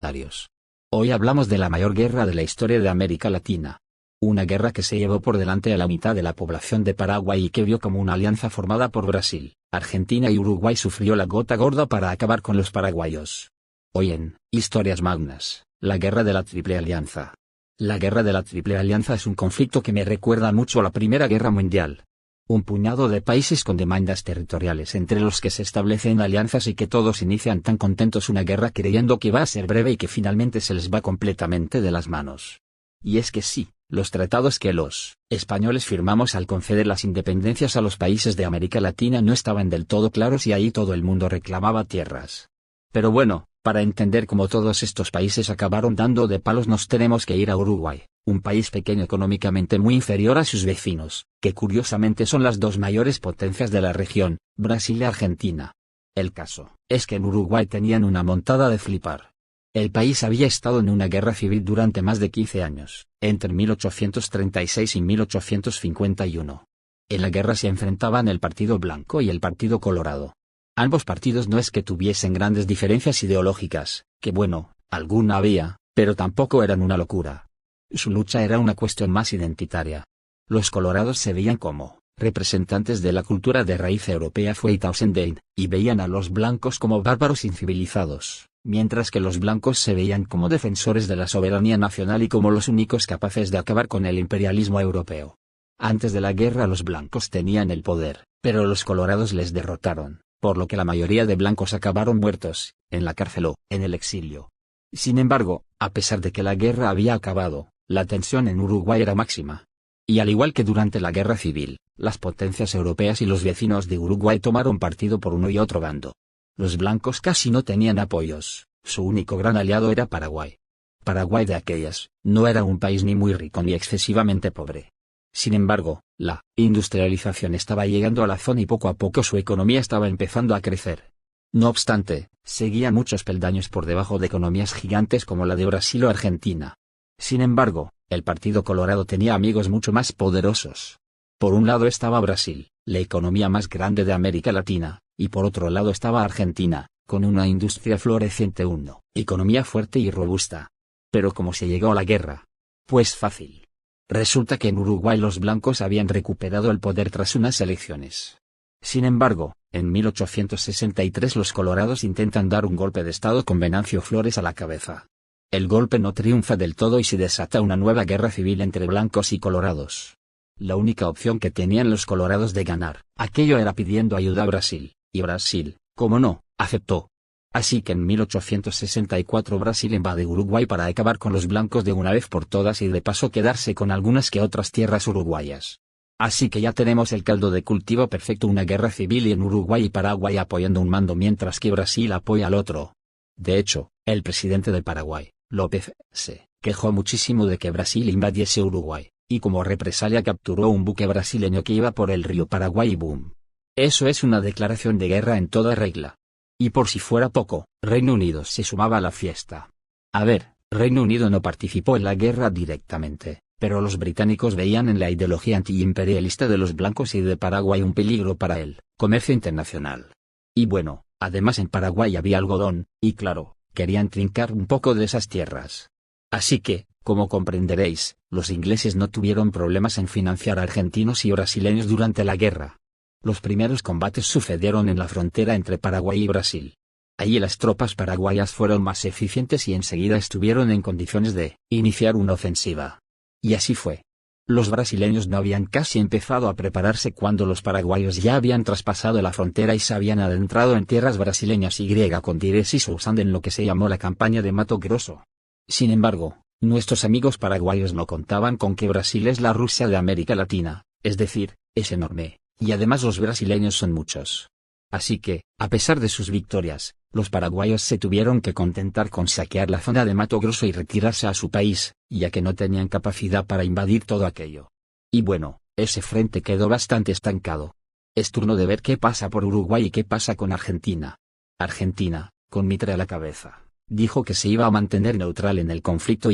Darius. Hoy hablamos de la mayor guerra de la historia de América Latina. Una guerra que se llevó por delante a la mitad de la población de Paraguay y que vio como una alianza formada por Brasil, Argentina y Uruguay sufrió la gota gorda para acabar con los paraguayos. Hoy en Historias Magnas, la guerra de la Triple Alianza. La guerra de la Triple Alianza es un conflicto que me recuerda mucho a la Primera Guerra Mundial. Un puñado de países con demandas territoriales entre los que se establecen alianzas y que todos inician tan contentos una guerra creyendo que va a ser breve y que finalmente se les va completamente de las manos. Y es que sí, los tratados que los españoles firmamos al conceder las independencias a los países de América Latina no estaban del todo claros y ahí todo el mundo reclamaba tierras. Pero bueno, para entender cómo todos estos países acabaron dando de palos nos tenemos que ir a Uruguay, un país pequeño económicamente muy inferior a sus vecinos, que curiosamente son las dos mayores potencias de la región, Brasil y Argentina. El caso es que en Uruguay tenían una montada de flipar. El país había estado en una guerra civil durante más de 15 años, entre 1836 y 1851. En la guerra se enfrentaban el Partido Blanco y el Partido Colorado. Ambos partidos no es que tuviesen grandes diferencias ideológicas, que bueno, alguna había, pero tampoco eran una locura. Su lucha era una cuestión más identitaria. Los colorados se veían como representantes de la cultura de raíz europea Feitausendien, y veían a los blancos como bárbaros incivilizados, mientras que los blancos se veían como defensores de la soberanía nacional y como los únicos capaces de acabar con el imperialismo europeo. Antes de la guerra los blancos tenían el poder, pero los colorados les derrotaron, por lo que la mayoría de blancos acabaron muertos, en la cárcel o en el exilio. Sin embargo, a pesar de que la guerra había acabado, la tensión en Uruguay era máxima. Y al igual que durante la guerra civil, las potencias europeas y los vecinos de Uruguay tomaron partido por uno y otro bando. Los blancos casi no tenían apoyos, su único gran aliado era Paraguay. Paraguay de aquellas, no era un país ni muy rico ni excesivamente pobre. Sin embargo, la industrialización estaba llegando a la zona y poco a poco su economía estaba empezando a crecer. No obstante, seguía muchos peldaños por debajo de economías gigantes como la de Brasil o Argentina. Sin embargo, el Partido Colorado tenía amigos mucho más poderosos. Por un lado estaba Brasil, la economía más grande de América Latina, y por otro lado estaba Argentina, con una industria floreciente, una economía fuerte y robusta. Pero ¿cómo se llegó a la guerra? Pues fácil. Resulta que en Uruguay los blancos habían recuperado el poder tras unas elecciones. Sin embargo, en 1863 los colorados intentan dar un golpe de estado con Venancio Flores a la cabeza. El golpe no triunfa del todo y se desata una nueva guerra civil entre blancos y colorados. La única opción que tenían los colorados de ganar aquello era pidiendo ayuda a Brasil, y Brasil, como no, aceptó. Así que en 1864 Brasil invade Uruguay para acabar con los blancos de una vez por todas y de paso quedarse con algunas que otras tierras uruguayas. Así que ya tenemos el caldo de cultivo perfecto, una guerra civil y en Uruguay y Paraguay apoyando un mando mientras que Brasil apoya al otro. De hecho, el presidente de Paraguay, López, se quejó muchísimo de que Brasil invadiese Uruguay, y como represalia capturó un buque brasileño que iba por el río Paraguay y boom. Eso es una declaración de guerra en toda regla. Y por si fuera poco, Reino Unido se sumaba a la fiesta. A ver, Reino Unido no participó en la guerra directamente, pero los británicos veían en la ideología antiimperialista de los blancos y de Paraguay un peligro para el comercio internacional. Y bueno, además en Paraguay había algodón, y claro, querían trincar un poco de esas tierras. Así que, como comprenderéis, los ingleses no tuvieron problemas en financiar a argentinos y brasileños durante la guerra. Los primeros combates sucedieron en la frontera entre Paraguay y Brasil. Allí las tropas paraguayas fueron más eficientes y enseguida estuvieron en condiciones de iniciar una ofensiva. Y así fue. Los brasileños no habían casi empezado a prepararse cuando los paraguayos ya habían traspasado la frontera y se habían adentrado en tierras brasileñas y con diéresis usando en lo que se llamó la campaña de Mato Grosso. Sin embargo, nuestros amigos paraguayos no contaban con que Brasil es la Rusia de América Latina, es decir, es enorme. Y además los brasileños son muchos. Así que, a pesar de sus victorias, los paraguayos se tuvieron que contentar con saquear la zona de Mato Grosso y retirarse a su país, ya que no tenían capacidad para invadir todo aquello. Y bueno, ese frente quedó bastante estancado. Es turno de ver qué pasa por Uruguay y qué pasa con Argentina. Argentina, con Mitre a la cabeza, dijo que se iba a mantener neutral en el conflicto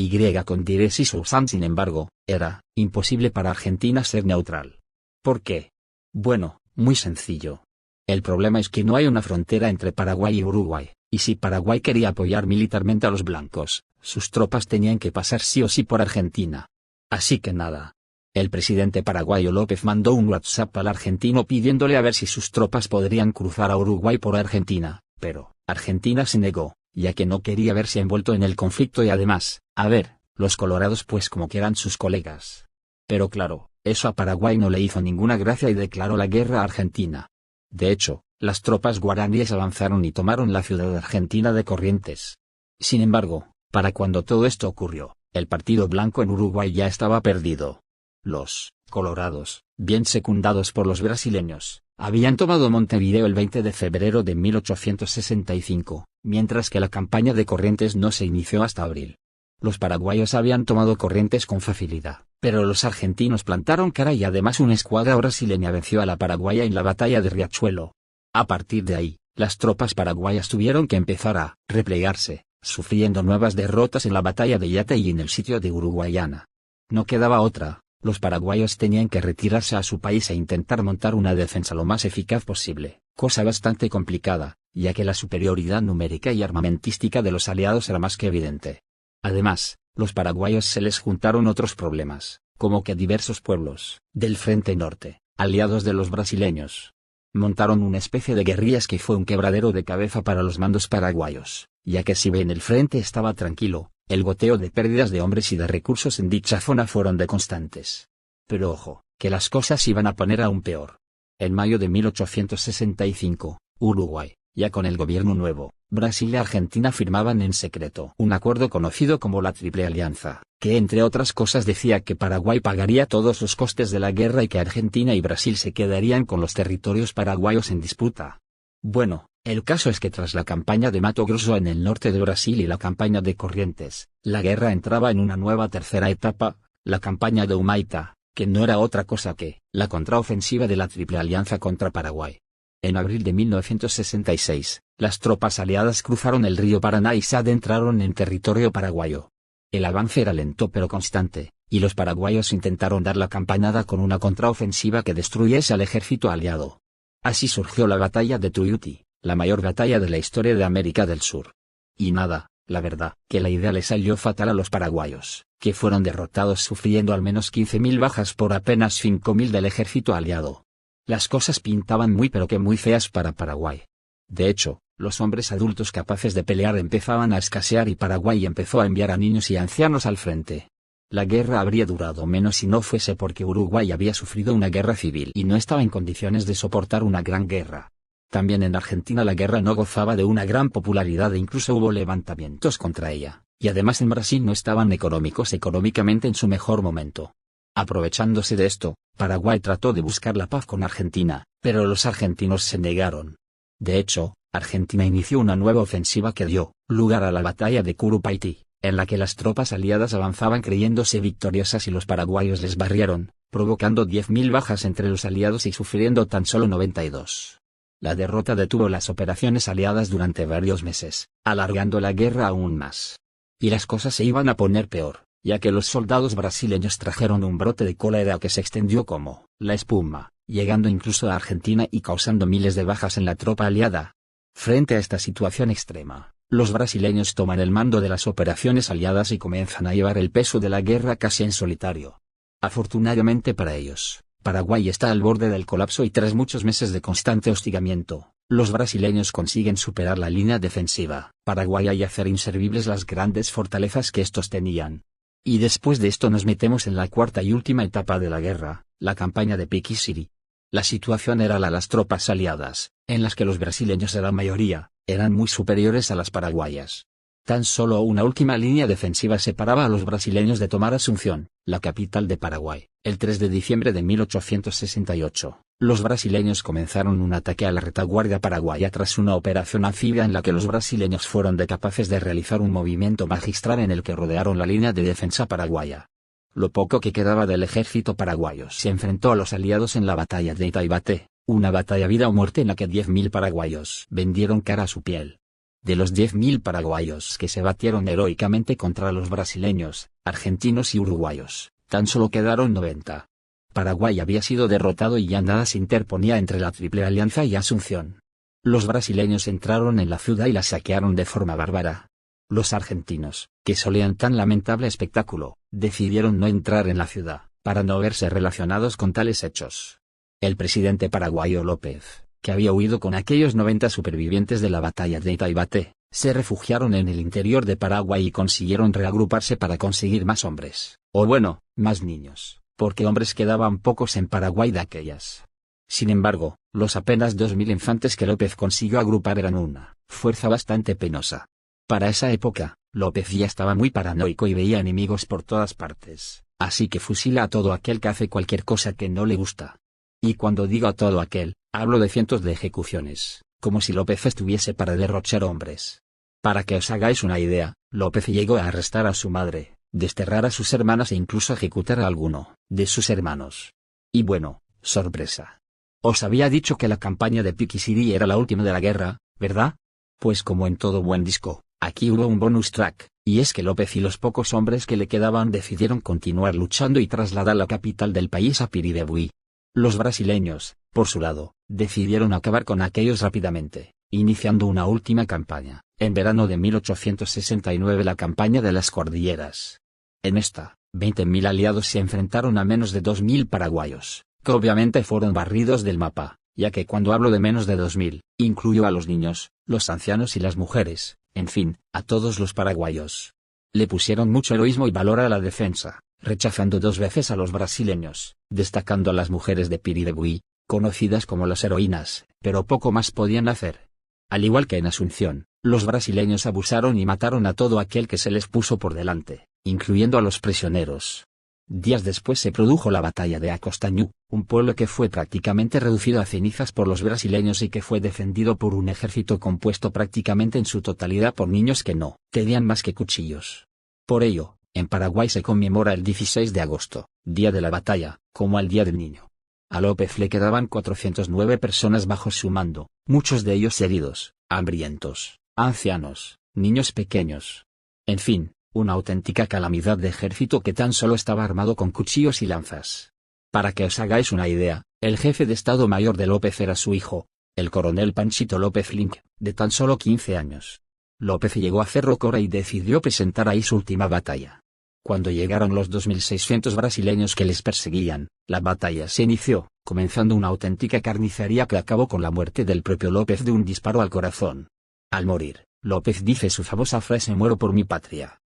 con diéresis usando. Sin embargo, era imposible para Argentina ser neutral. ¿Por qué? Bueno, muy sencillo. El problema es que no hay una frontera entre Paraguay y Uruguay, y si Paraguay quería apoyar militarmente a los blancos, sus tropas tenían que pasar sí o sí por Argentina. Así que nada. El presidente paraguayo López mandó un WhatsApp al argentino pidiéndole a ver si sus tropas podrían cruzar a Uruguay por Argentina, pero Argentina se negó, ya que no quería verse envuelto en el conflicto y además, a ver, los colorados pues como que eran sus colegas. Pero claro, eso a Paraguay no le hizo ninguna gracia y declaró la guerra a Argentina. De hecho, las tropas guaraníes avanzaron y tomaron la ciudad argentina de Corrientes. Sin embargo, para cuando todo esto ocurrió, el Partido Blanco en Uruguay ya estaba perdido. Los colorados, bien secundados por los brasileños, habían tomado Montevideo el 20 de febrero de 1865, mientras que la campaña de Corrientes no se inició hasta abril. Los paraguayos habían tomado Corrientes con facilidad, pero los argentinos plantaron cara y además una escuadra brasileña venció a la paraguaya en la batalla de Riachuelo. A partir de ahí, las tropas paraguayas tuvieron que empezar a replegarse, sufriendo nuevas derrotas en la batalla de Yate y en el sitio de Uruguayana. No quedaba otra. Los paraguayos tenían que retirarse a su país e intentar montar una defensa lo más eficaz posible, cosa bastante complicada, ya que la superioridad numérica y armamentística de los aliados era más que evidente. Además, los paraguayos se les juntaron otros problemas, como que diversos pueblos del Frente Norte, aliados de los brasileños, montaron una especie de guerrillas que fue un quebradero de cabeza para los mandos paraguayos, ya que si bien el frente estaba tranquilo, el goteo de pérdidas de hombres y de recursos en dicha zona fueron de constantes. Pero ojo, que las cosas iban a poner aún peor. En mayo de 1865, Uruguay, ya con el gobierno nuevo, Brasil y Argentina firmaban en secreto un acuerdo conocido como la Triple Alianza, que entre otras cosas decía que Paraguay pagaría todos los costes de la guerra y que Argentina y Brasil se quedarían con los territorios paraguayos en disputa. Bueno, el caso es que tras la campaña de Mato Grosso en el norte de Brasil y la campaña de Corrientes, la guerra entraba en una nueva tercera etapa, la campaña de Humaitá, que no era otra cosa que la contraofensiva de la Triple Alianza contra Paraguay. En abril de 1966, las tropas aliadas cruzaron el río Paraná y se adentraron en territorio paraguayo. El avance era lento pero constante, y los paraguayos intentaron dar la campanada con una contraofensiva que destruyese al ejército aliado. Así surgió la batalla de Tuyutí, la mayor batalla de la historia de América del Sur. Y nada, la verdad, que la idea les salió fatal a los paraguayos, que fueron derrotados sufriendo al menos 15.000 bajas por apenas 5.000 del ejército aliado. Las cosas pintaban muy pero que muy feas para Paraguay. De hecho, los hombres adultos capaces de pelear empezaban a escasear y Paraguay empezó a enviar a niños y ancianos al frente. La guerra habría durado menos si no fuese porque Uruguay había sufrido una guerra civil y no estaba en condiciones de soportar una gran guerra. También en Argentina la guerra no gozaba de una gran popularidad e incluso hubo levantamientos contra ella, y además en Brasil no estaban económicamente en su mejor momento. Aprovechándose de esto, Paraguay trató de buscar la paz con Argentina, pero los argentinos se negaron. De hecho, Argentina inició una nueva ofensiva que dio lugar a la batalla de Curupaytí, en la que las tropas aliadas avanzaban creyéndose victoriosas y los paraguayos les barrieron, provocando 10.000 bajas entre los aliados y sufriendo tan solo 92. La derrota detuvo las operaciones aliadas durante varios meses, alargando la guerra aún más. Y las cosas se iban a poner peor, ya que los soldados brasileños trajeron un brote de cólera que se extendió como la espuma, llegando incluso a Argentina y causando miles de bajas en la tropa aliada. Frente a esta situación extrema, los brasileños toman el mando de las operaciones aliadas y comienzan a llevar el peso de la guerra casi en solitario. Afortunadamente para ellos, Paraguay está al borde del colapso y tras muchos meses de constante hostigamiento, los brasileños consiguen superar la línea defensiva paraguaya y hacer inservibles las grandes fortalezas que estos tenían. Y después de esto nos metemos en la cuarta y última etapa de la guerra, la campaña de Piquiciri. La situación era las tropas aliadas, en las que los brasileños eran mayoría, eran muy superiores a las paraguayas. Tan solo una última línea defensiva separaba a los brasileños de tomar Asunción, la capital de Paraguay. El 3 de diciembre de 1868, los brasileños comenzaron un ataque a la retaguardia paraguaya tras una operación anfibia en la que los brasileños fueron capaces de realizar un movimiento magistral en el que rodearon la línea de defensa paraguaya. Lo poco que quedaba del ejército paraguayo se enfrentó a los aliados en la batalla de Itaibate, una batalla vida o muerte en la que 10.000 paraguayos vendieron cara a su piel. De los 10.000 paraguayos que se batieron heroicamente contra los brasileños, argentinos y uruguayos, tan solo quedaron 90. Paraguay había sido derrotado y ya nada se interponía entre la Triple Alianza y Asunción. Los brasileños entraron en la ciudad y la saquearon de forma bárbara. Los argentinos, que solían tan lamentable espectáculo, decidieron no entrar en la ciudad, para no verse relacionados con tales hechos. El presidente paraguayo López, que había huido con aquellos 90 supervivientes de la batalla de Itaibate, se refugiaron en el interior de Paraguay y consiguieron reagruparse para conseguir más hombres, o bueno, más niños, porque hombres quedaban pocos en Paraguay de aquellas. Sin embargo, los apenas 2000 infantes que López consiguió agrupar eran una fuerza bastante penosa. Para esa época, López ya estaba muy paranoico y veía enemigos por todas partes, así que fusila a todo aquel que hace cualquier cosa que no le gusta. Y cuando digo a todo aquel, hablo de cientos de ejecuciones, como si López estuviese para derrochar hombres. Para que os hagáis una idea, López llegó a arrestar a su madre, desterrar a sus hermanas e incluso ejecutar a alguno de sus hermanos. Y bueno, sorpresa. Os había dicho que la campaña de Piki City era la última de la guerra, ¿verdad? Pues como en todo buen disco, aquí hubo un bonus track, y es que López y los pocos hombres que le quedaban decidieron continuar luchando y trasladar la capital del país a Piribebuy. Los brasileños, por su lado, decidieron acabar con aquellos rápidamente, iniciando una última campaña, en verano de 1869, la campaña de las cordilleras. En esta, 20.000 aliados se enfrentaron a menos de 2.000 paraguayos, que obviamente fueron barridos del mapa, ya que cuando hablo de menos de 2.000, incluyo a los niños, los ancianos y las mujeres, en fin, a todos los paraguayos. Le pusieron mucho heroísmo y valor a la defensa, rechazando 2 veces a los brasileños, destacando a las mujeres de Piribebuy, conocidas como las heroínas, pero poco más podían hacer. Al igual que en Asunción, los brasileños abusaron y mataron a todo aquel que se les puso por delante, incluyendo a los prisioneros. Días después se produjo la batalla de Acostañú, un pueblo que fue prácticamente reducido a cenizas por los brasileños y que fue defendido por un ejército compuesto prácticamente en su totalidad por niños que no tenían más que cuchillos. Por ello, en Paraguay se conmemora el 16 de agosto, día de la batalla, como el Día del Niño. A López le quedaban 409 personas bajo su mando, muchos de ellos heridos, hambrientos, ancianos, niños pequeños. En fin, una auténtica calamidad de ejército que tan solo estaba armado con cuchillos y lanzas. Para que os hagáis una idea, el jefe de Estado Mayor de López era su hijo, el coronel Panchito López Link, de tan solo 15 años. López llegó a Cerro Cora y decidió presentar ahí su última batalla. Cuando llegaron los 2.600 brasileños que les perseguían, la batalla se inició, comenzando una auténtica carnicería que acabó con la muerte del propio López de un disparo al corazón. Al morir, López dice su famosa frase: "Muero por mi patria".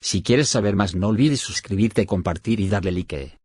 Si quieres saber más, no olvides suscribirte, compartir y darle like.